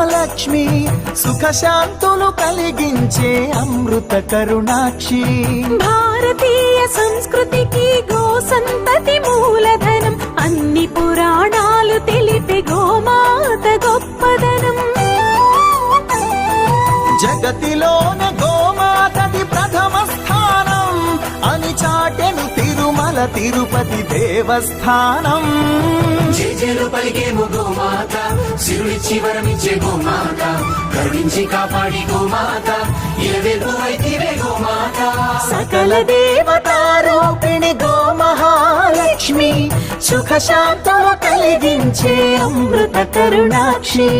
మహాలక్ష్మి, సుఖశాంతులు కలిగించే అమృత కరుణాక్షి. భారతీయ సంస్కృతికి గో సంతతి మూలధనం, అన్ని పురాణాలు తెలిపే గోమాత గొప్పదనం. జగతిలోన గోమాతది ప్రథమ స్థానం అని చాటెను తిరుమల తిరుపతి దేవస్థానం. జేజేలు పలికేము గోమాత, సిరుడిచ్చి వరమిచ్చే గోమాత, కరుణించి కాపాడి గోమాత, ఇలవేల్పు వైతివే గోమాత. సకల దేవతారూపిణి గో మహాలక్ష్మి, సుఖశాంతులు కలిగించే అమృత కరుణాక్షి.